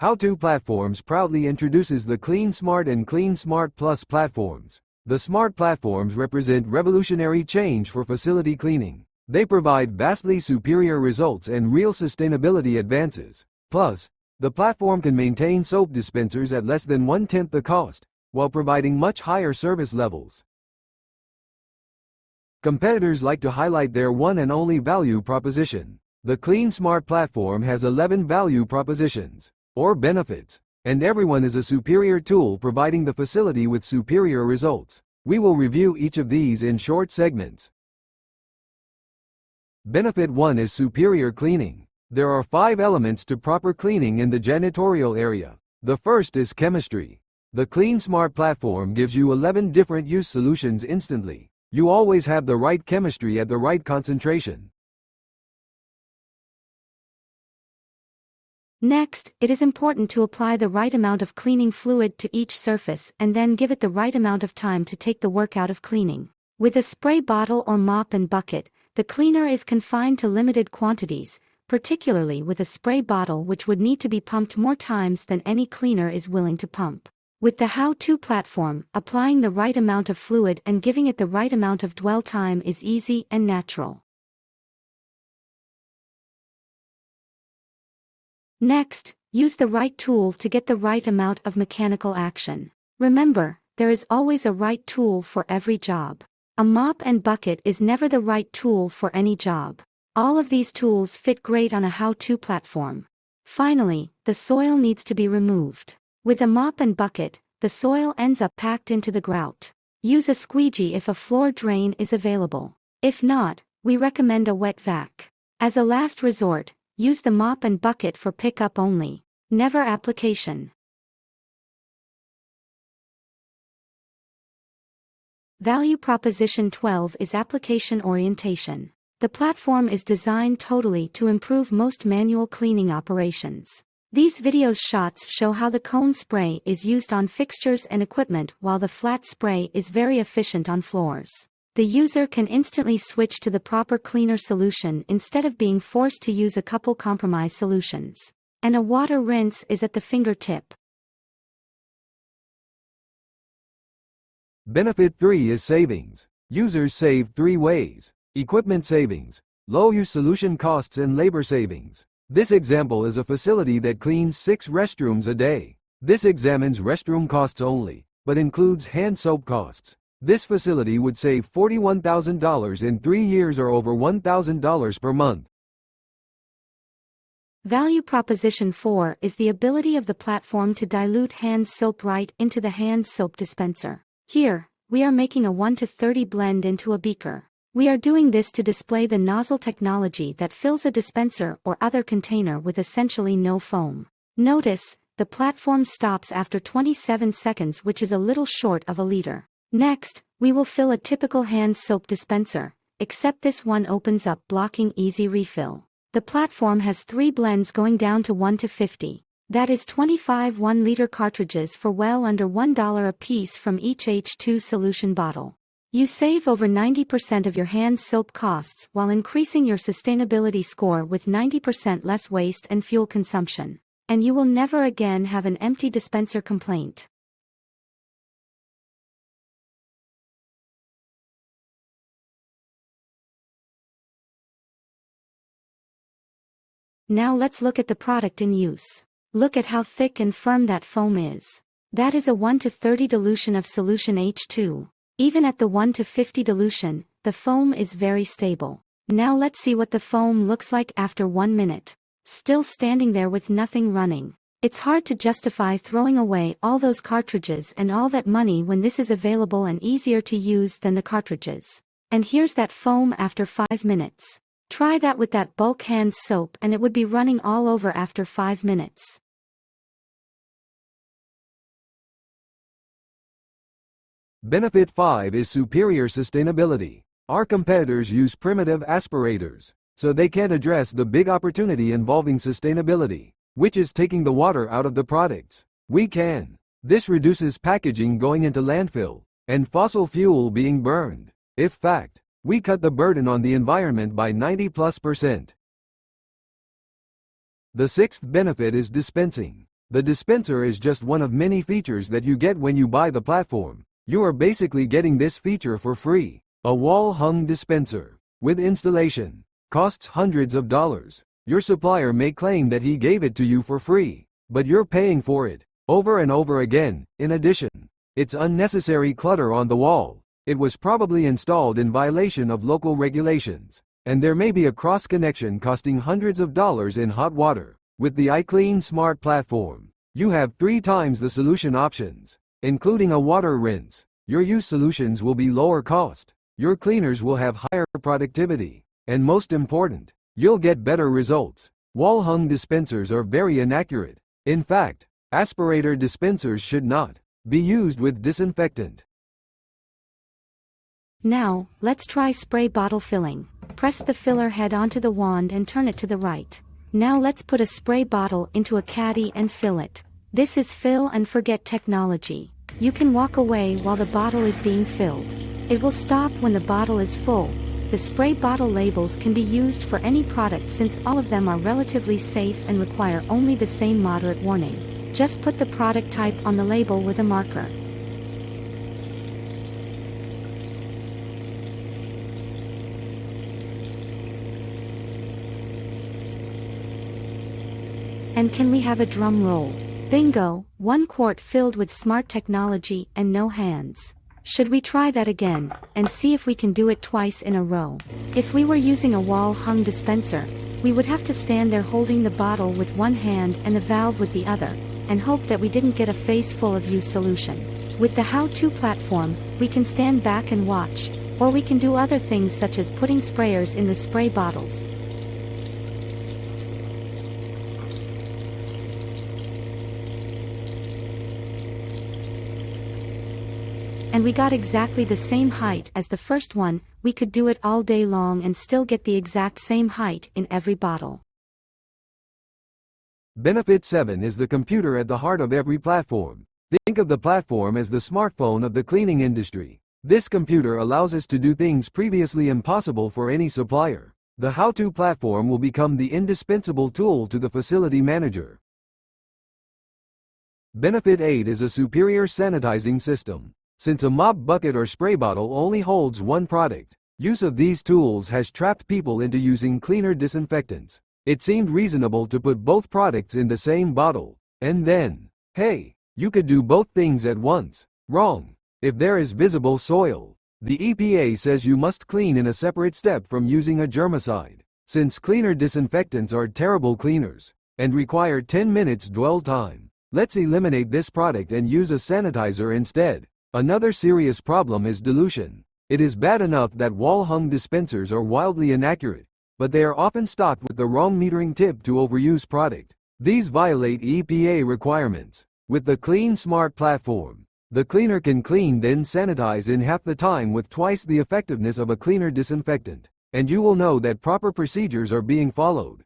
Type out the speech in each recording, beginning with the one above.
How-To Platforms proudly introduces the Clean Smart and Clean Smart Plus platforms. The smart platforms represent revolutionary change for facility cleaning. They provide vastly superior results and real sustainability advances. Plus, the platform can maintain soap dispensers at less than 1/10 the cost, while providing much higher service levels. Competitors like to highlight their one and only value proposition. The Clean Smart platform has 11 value propositions, or benefits, and everyone is a superior tool providing the facility with superior results. We will review each of these in short segments. Benefit 1 is superior cleaning. There are 5 elements to proper cleaning in the janitorial area. The first is chemistry. The Clean Smart platform gives you 11 different use solutions instantly. You always have the right chemistry at the right concentration. Next, it is important to apply the right amount of cleaning fluid to each surface and then give it the right amount of time to take the work out of cleaning. With a spray bottle or mop and bucket, the cleaner is confined to limited quantities, particularly with a spray bottle which would need to be pumped more times than any cleaner is willing to pump. With the How-To platform, applying the right amount of fluid and giving it the right amount of dwell time is easy and natural. Next, use the right tool to get the right amount of mechanical action. Remember, there is always a right tool for every job. A mop and bucket is never the right tool for any job. All of these tools fit great on a How-To platform. Finally, the soil needs to be removed. With a mop and bucket, the soil ends up packed into the grout. Use a squeegee if a floor drain is available. If not, we recommend a wet vac. As a last resort, use the mop and bucket for pickup only, never application. Value Proposition 12 is application orientation. The platform is designed totally to improve most manual cleaning operations. These video shots show how the cone spray is used on fixtures and equipment while the flat spray is very efficient on floors. The user can instantly switch to the proper cleaner solution instead of being forced to use a couple compromise solutions. And a water rinse is at the fingertip. Benefit 3 is savings. Users save 3 ways: equipment savings, low-use solution costs, and labor savings. This example is a facility that cleans 6 restrooms a day. This examines restroom costs only, but includes hand soap costs. This facility would save $41,000 in 3 years or over $1,000 per month. Value Proposition 4 is the ability of the platform to dilute hand soap right into the hand soap dispenser. Here, we are making a 1:30 blend into a beaker. We are doing this to display the nozzle technology that fills a dispenser or other container with essentially no foam. Notice, the platform stops after 27 seconds, which is a little short of a liter. Next, we will fill a typical hand soap dispenser, except this one opens up, blocking easy refill. The platform has 3 blends going down to 1:50. That is 25 1-liter cartridges for well under $1 a piece from each H2 solution bottle. You save over 90% of your hand soap costs while increasing your sustainability score with 90% less waste and fuel consumption. And you will never again have an empty dispenser complaint. Now let's look at the product in use. Look at how thick and firm that foam is. That is a 1:30 dilution of solution H2. Even at the 1:50 dilution, the foam is very stable. Now let's see what the foam looks like after 1 minute. Still standing there with nothing running. It's hard to justify throwing away all those cartridges and all that money when this is available and easier to use than the cartridges. And here's that foam after 5 minutes. Try that with that bulk hand soap and it would be running all over after 5 minutes. Benefit 5 is superior sustainability. Our competitors use primitive aspirators, so they can't address the big opportunity involving sustainability, which is taking the water out of the products. We can. This reduces packaging going into landfill, and fossil fuel being burned. In fact, we cut the burden on the environment by 90+%. The 6th benefit is dispensing. The dispenser is just one of many features that you get when you buy the platform. You are basically getting this feature for free. A wall-hung dispenser, with installation, costs hundreds of dollars. Your supplier may claim that he gave it to you for free, but you're paying for it, over and over again. In addition, it's unnecessary clutter on the wall. It was probably installed in violation of local regulations, and there may be a cross-connection costing hundreds of dollars in hot water. With the iClean Smart platform, you have 3 times the solution options, including a water rinse. Your used solutions will be lower cost, your cleaners will have higher productivity, and most important, you'll get better results. Wall-hung dispensers are very inaccurate. In fact, aspirator dispensers should not be used with disinfectant. Now, let's try spray bottle filling. Press the filler head onto the wand and turn it to the right. Now let's put a spray bottle into a caddy and fill it. This is fill and forget technology. You can walk away while the bottle is being filled. It will stop when the bottle is full. The spray bottle labels can be used for any product since all of them are relatively safe and require only the same moderate warning. Just put the product type on the label with a marker. And can we have a drum roll? Bingo, 1 quart filled with smart technology and no hands. Should we try that again, and see if we can do it twice in a row? If we were using a wall-hung dispenser, we would have to stand there holding the bottle with one hand and the valve with the other, and hope that we didn't get a face full of used solution. With the how-to platform, we can stand back and watch, or we can do other things such as putting sprayers in the spray bottles. And we got exactly the same height as the first one. We could do it all day long and still get the exact same height in every bottle. Benefit 7 is the computer at the heart of every platform. Think of the platform as the smartphone of the cleaning industry. This computer allows us to do things previously impossible for any supplier. The how-to platform will become the indispensable tool to the facility manager. Benefit 8 is a superior sanitizing system. Since a mop bucket or spray bottle only holds one product, use of these tools has trapped people into using cleaner disinfectants. It seemed reasonable to put both products in the same bottle, and then, hey, you could do both things at once. Wrong. If there is visible soil, the EPA says you must clean in a separate step from using a germicide. Since cleaner disinfectants are terrible cleaners, and require 10 minutes dwell time, let's eliminate this product and use a sanitizer instead. Another serious problem is dilution. It is bad enough that wall-hung dispensers are wildly inaccurate, but they are often stocked with the wrong metering tip to overuse product. These violate EPA requirements. With the Clean Smart platform, the cleaner can clean then sanitize in half the time with twice the effectiveness of a cleaner disinfectant, and you will know that proper procedures are being followed.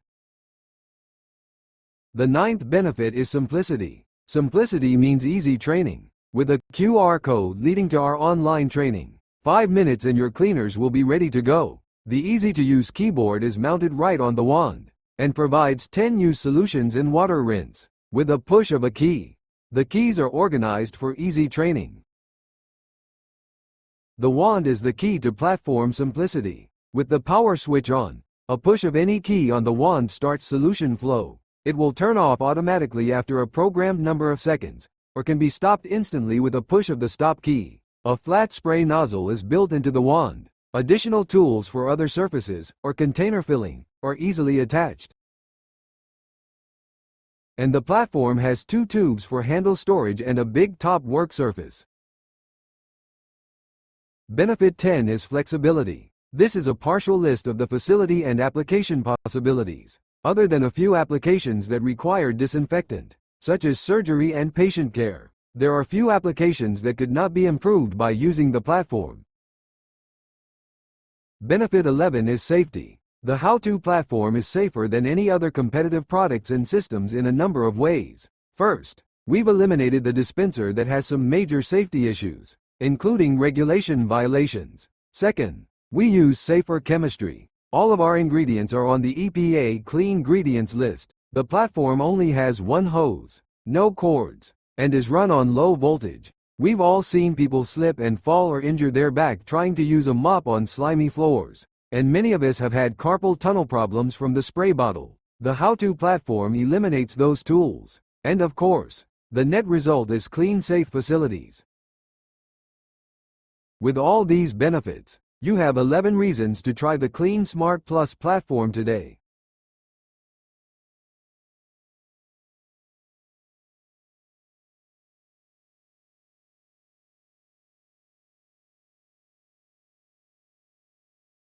The 9th benefit is simplicity. Simplicity means easy training. With a QR code leading to our online training, 5 minutes and your cleaners will be ready to go. The easy-to-use keyboard is mounted right on the wand, and provides 10 used solutions in water rinse, with a push of a key. The keys are organized for easy training. The wand is the key to platform simplicity. With the power switch on, a push of any key on the wand starts solution flow. It will turn off automatically after a programmed number of seconds, or can be stopped instantly with a push of the stop key. A flat spray nozzle is built into the wand. Additional tools for other surfaces, or container filling, are easily attached. And the platform has 2 tubes for handle storage and a big top work surface. Benefit 10 is flexibility. This is a partial list of the facility and application possibilities, other than a few applications that require disinfectant, such as surgery and patient care. There are few applications that could not be improved by using the platform. Benefit 11 is safety. The how-to platform is safer than any other competitive products and systems in a number of ways. First, we've eliminated the dispenser that has some major safety issues, including regulation violations. Second, we use safer chemistry. All of our ingredients are on the EPA Clean Ingredients list. The platform only has one hose, no cords, and is run on low voltage. We've all seen people slip and fall or injure their back trying to use a mop on slimy floors, and many of us have had carpal tunnel problems from the spray bottle. The how-to platform eliminates those tools. And of course, the net result is clean, safe facilities. With all these benefits, you have 11 reasons to try the Clean Smart Plus platform today.